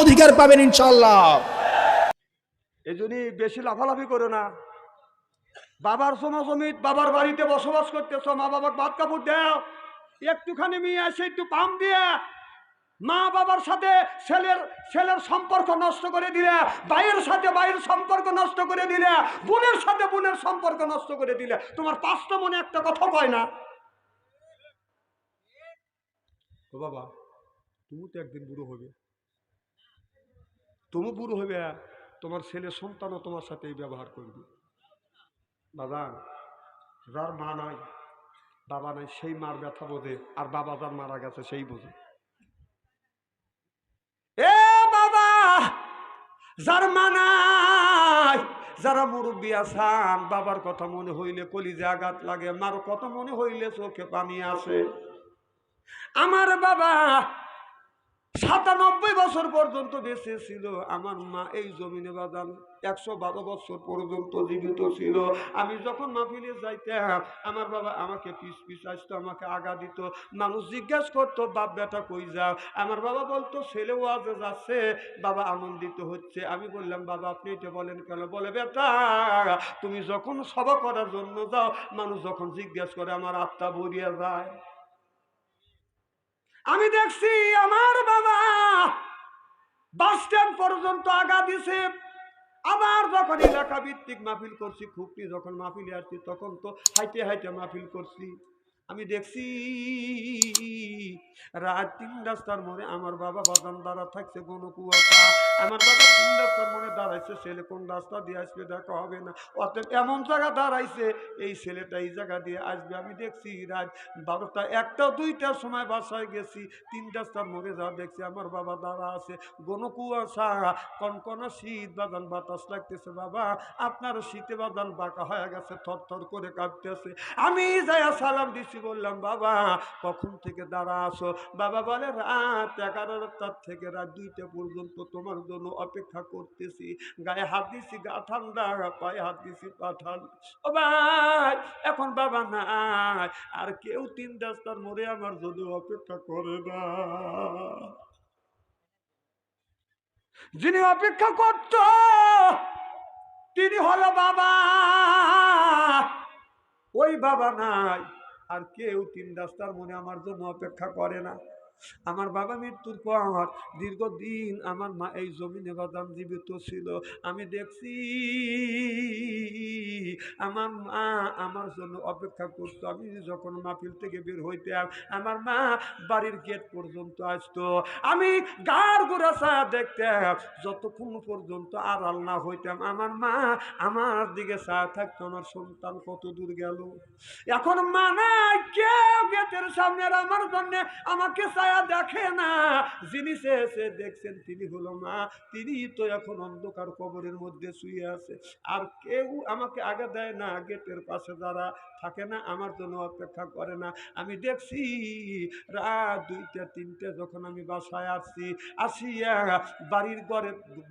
অধিকার পাবেন ইনশাআল্লাহ। এই জন্যই বেশি লাফালাফি করো না। বাবার জমিত বাবার বাড়িতে বসবাস করতেছ, মা বাবার ভাত কাপড় দাও, একটুখানি মেয়ে এসে একটু পাম দিয়ে মা বাবার সাথে ছেলের সম্পর্ক নষ্ট করে দিলে, ভাইয়ের সাথে ভাইয়ের সম্পর্ক নষ্ট করে দিলে, বোনের সাথে বোনের সম্পর্ক নষ্ট করে দিলে, তোমার পাঁচটা মনে একটা কথা কয় না? ও বাবা, তুমি তো একদিন বুড়ো হবে, তুমি বুড়ো হবে, তোমার ছেলে সন্তানও তোমার সাথে এই ব্যবহার করবে। বাবা, যার মা নাই বাবা নাই সেই মার ব্যথা বোঝে, আর বাবা যার মারা গেছে সেই বোঝে। এ বাবা, যার মা নাই, যারা মুরব্বী আছেন, বাবার কথা মনে হইলে কলিজে আঘাত লাগে, মার কথা মনে হইলে চোখে পানি আসে। আমার বাবা ৯৭ বছর পর্যন্ত বেঁচে ছিল, আমার মা এই জমিনে বাদান ১১২ বছর পর্যন্ত জীবিত ছিল। আমি যখন মাহফিলে যাইতাম, আমার বাবা আমাকে পিছ আসতো, আমাকে আগা দিত। মানুষ জিজ্ঞাসা করতো, বাপ বেটা কই যাও? আমার বাবা বলতো, ছেলে ওয়াজে যাচ্ছে, বাবা আনন্দিত হচ্ছে। আমি বললাম, বাবা আপনি এটা বলেন কেন? বলে, বেটা তুমি যখন সভা করার জন্য যাও, মানুষ যখন জিজ্ঞাসা করে আমার আত্মা ভরিয়া যায়। আমি দেখছি আমার বাবা বাস স্ট্যান্ড পর্যন্ত আগা দিছে। আবার যখন এলাকা ভিত্তিক মাহফিল করছি, খুবটি যখন মাহফিলে আসছি, তখন তো হাইটে হাইটে মাহফিল করছি। আমি দেখছি রাত ৩ রাস্তার মোড়ে আমার বাবা বাদান দাঁড়া থাকছে কোন কুয়াশা। আমার বাবা ৩ রাস্তার মোড়ে দাঁড়াইছে, ছেলে কোন রাস্তা দিয়ে আসবে দেখা হবে না, অতএব এমন জায়গা দাঁড়াইছে এই ছেলেটা এই জায়গা দিয়ে আসবে। আমি দেখছি রাত ১২টা ১টা ২টার সময় বাসায় গেছি, ৩ রাস্তার মোড়ে যা দেখছি আমার বাবা দাঁড়া আছে, কোন কুয়াশা, কনকনা শীত, বাদান বাতাস লাগতেছে। বাবা আপনার শীতে বাদান বাঁকা হয়ে গেছে, থর থর করে কাঁপতেছে। আমি যাই সালাম দিছি, বললাম বাবা কখন থেকে দাঁড়া আসো? বাবা বলে, রাত ১১টা থেকে রাত ২টা পর্যন্ত তোমার জন্য অপেক্ষা করতেছি। গায়ে হাত দিছি, গা ঠান্ডা, পায়ে হাত দিছি, পা ঠান্ডা। ও ভাই, এখন বাবা নাই, আর কেউ ৩ রাস্তার মোড়ে আমার জন্য অপেক্ষা করে না। যিনি অপেক্ষা করত তিনি হলো বাবা, ওই বাবা নাই, আর কেউ ৩ রাস্তার মনে আমার জন্য অপেক্ষা করে না। আমার বাবা মৃত্যুর পর দীর্ঘদিন আমার মা এই জমিনে বাদাম জীবিত ছিল। আমি দেখছি আমার মা আমার জন্য অপেক্ষা করতো। আমি যখন মাহফিল থেকে বের হইতাম, আমার মা বাড়ির গেট পর্যন্ত আসতো। আমি গাড় গোড়া ছায়া দেখতাম, যতক্ষণ পর্যন্ত আড়াল না হইতাম আমার মা আমার দিকে ছায়া থাকতো, আমার সন্তান কত দূর গেল। এখন মা নাই, কেউ গেটের সামনে আমার জন্য আমাকে ছায়া দেখে না। যিনি চেয়েছে দেখছেন তিনি হলো মা, তিনি তো এখন অন্ধকার কবরের মধ্যে শুয়ে আছে। আর কেউ আমাকে আগে দেয় না, গেটের পাশে যারা থাকে না আমার জন্য অপেক্ষা করে না। আমি দেখছি রাত ২টা ৩টে যখন আমি বাসায় আসিয়া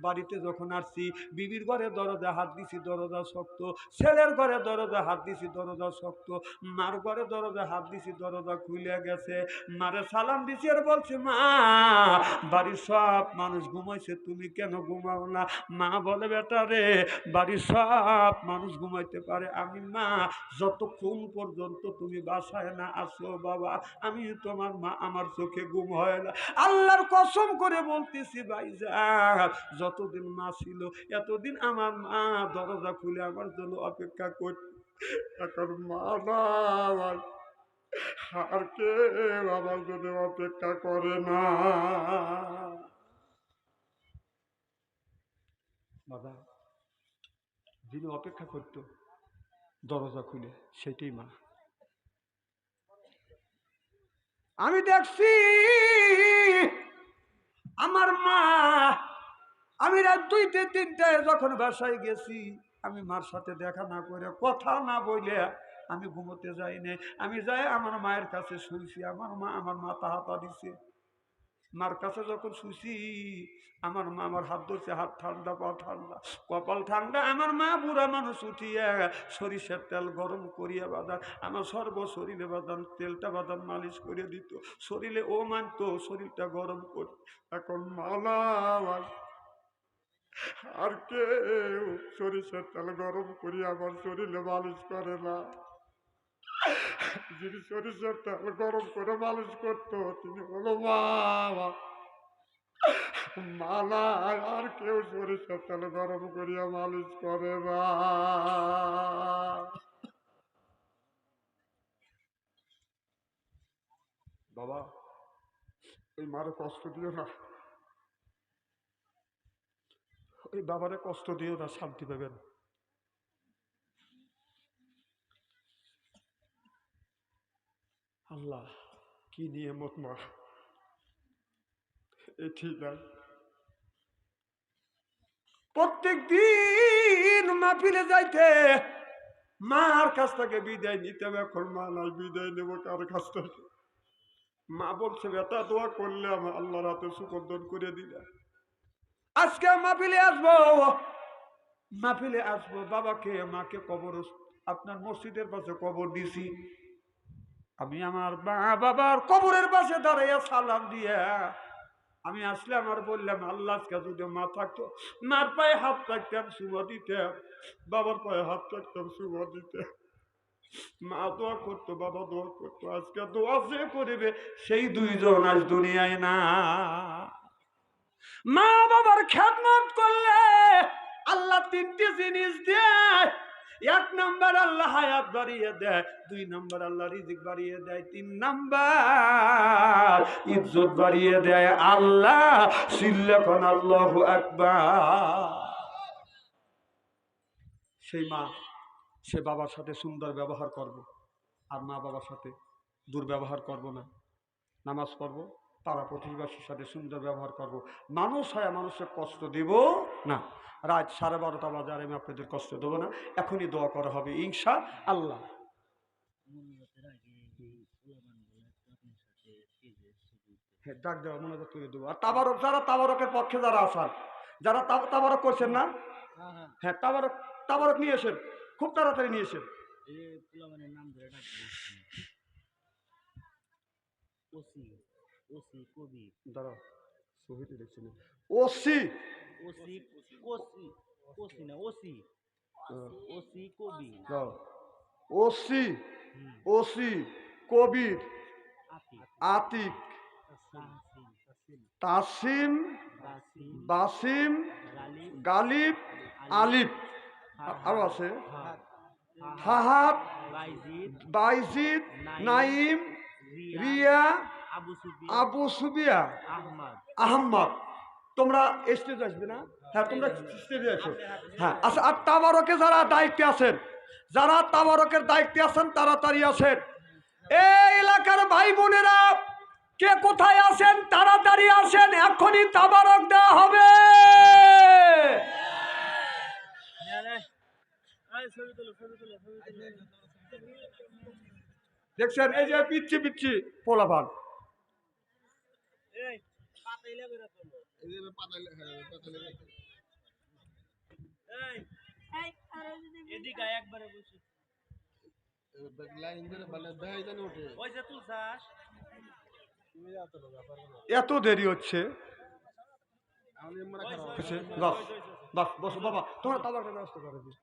বাড়িতে যখন আসছি, বিবির ঘরে দরজা হাত দিছি, দরজা শক্ত, ছেলের ঘরে দরজা হাত দিছি, দরজা শক্ত, মার ঘরে দরজা হাত দিছি, দরজা খুলে গেছে। মারে সালাম দিছি আর বলছে, মা বাড়ির সব মানুষ ঘুমাইছে, তুমি কেন ঘুমাও না? মা বলে, বেটা রে বাড়ির সব মানুষ ঘুমাইতে পারে, আমি মা যতক্ষণ পর্যন্ত তুমি বাসায় না আসো বাবা, আমি তোমার মা, আমার চোখে ঘুম হয় না। আল্লাহর কসম করে বলতেছি ভাইজান, যতদিন মা ছিল এতদিন আমার মা দরজা খুলে আমার জন্য অপেক্ষা করত। এখন মা নাই, আর কেউ আমার জন্য অপেক্ষা করে না। বাবা যিনি অপেক্ষা করত দরজা খুলে, সেটাই মা। আমি দেখছি আমার মা, আমি রাত ২টা ৩টায় যখন বাসায় গেছি, আমি মার সাথে দেখা না করে, কথা না বলে আমি ঘুমোতে যাই না। আমি যাই আমার মায়ের কাছে শুনছি, আমার মা আমার মাথা হাতা দিছে, মার কাছে যখন শুছি আমার মা আমার হাত ধরছে, হাত ঠান্ডা, পা ঠান্ডা, কপাল ঠান্ডা। আমার মা বুড়া মানুষ উঠিয়া সরিষার তেল গরম করিয়া বাদান আমার সর্ব শরীরে বাদান তেলটা বাদান মালিশ করিয়া দিত, শরীরে ও মানতো শরীরটা গরম করি। এখন মালা আর কেউ সরিষার তেল গরম করিয়া আমার শরীরে মালিশ করে না। যিনি সরিষার তেল গরম করে মালিশ করতো তিনি হলো বাবা মালা। আর কেউ সরিষার তেল গরম করিয়া মালিশ করে না। বাবা ওই মারে কষ্ট দিও না, ওই বাবারে কষ্ট দিও না, শান্তি পাবেন। আল্লাহ কি নিয়ামত মা, এই ঠিক আছে। প্রত্যেক দিন মাহফিলে যাইতে মার কাছ থেকে বিদায় নিতে হবে। এখন মা নাই, বিদায় নেবো কার কাছ থেকে? মা বলছে বেটা দোয়া করলে আমার আল্লাহ রাতে সুকন্দন করে দিলে। আজকে মাহফিলে আসবো, মাহফিলে আসবো, বাবাকে মাকে কবর আপনার মসজিদের পাশে কবর দিছি। আমি আমার মা বাবার কবরের পাশে দাঁড়াইয়া সালাম দিয়া আমি আসলাম আর বললাম আল্লাহ আজকে যদি মা থাকতো মার পায়ে হাত রাখতাম শুভ দিতাম, বাবার পায়ে হাত রাখতাম শুভ দিতাম। মা দোয়া করতো, বাবা দোয়া করতো, আজকে দোয়া যে করিবে সেই দুইজন আজ দুনিয়ায় না। মা বাবার খেদমত করলে আল্লাহ তিনটি জিনিস দেয়। এক নম্বর আল্লাহ হায়াত বাড়িয়ে দেয়, দুই নম্বর আল্লাহ রিজিক বাড়িয়ে দেয়, তিন নম্বর ইজ্জত বাড়িয়ে দেয়। আল্লাহ সিল্লাখন আল্লাহু আকবার। সেই মা সে বাবার সাথে সুন্দর ব্যবহার করব, আর মা বাবার সাথে দুর্ব্যবহার করব না। নামাজ পড়ব, পাড়া প্রতিবেশীর সাথে সুন্দর ব্যবহার করব, মানুষ হয় মানুষের কষ্ট দেব না। রাত 12:30 বাজার আমি আপনাদের কষ্ট দেবো না। এখনই দোয়া করা হবে ইনশা আল্লাহ। হ্যাঁ ডাক দেওয়া মনে করে দেবো। আর তাবারক যারা তাবারকের পক্ষে যারা আসান, যারা তাবারক করছেন না, হ্যাঁ তাবারক তাবারক নিয়ে এসেন, খুব তাড়াতাড়ি নিয়ে এসেন। দাঁড়াও ছবিটি দেখছি না। ওসি ওসি ওসি না ওসি ওসি কবি, ওসি ওসি কবির, আতিক, তাসিম, বাসিম, গালিব, আলিফ, আরো আছে ফাহাদ, বাইজিদ, নাইম, রিয়া, আবু সুবিয়া, আহমদ। তোমরা স্টেজে আসবে না? হ্যাঁ তোমরা স্টেজে আসো। হ্যাঁ আচ্ছা, আর তাবারকে যারা দায়িত্বে আছেন, যারা তাবারকের দায়িত্বে আছেন তাড়াতাড়ি আসেন। এই এলাকার ভাই বোনেরা কে কোথায় আছেন তাড়াতাড়ি আসেন, এখনই তাবারক দেওয়া হবে। দেখছেন এই যে পিচ্ছি পিচ্ছি পোলাপান, এত দেরি হচ্ছে। বাস বাস বসো বাবা, তোমরা তাবারকের ব্যবস্থা করে দিও।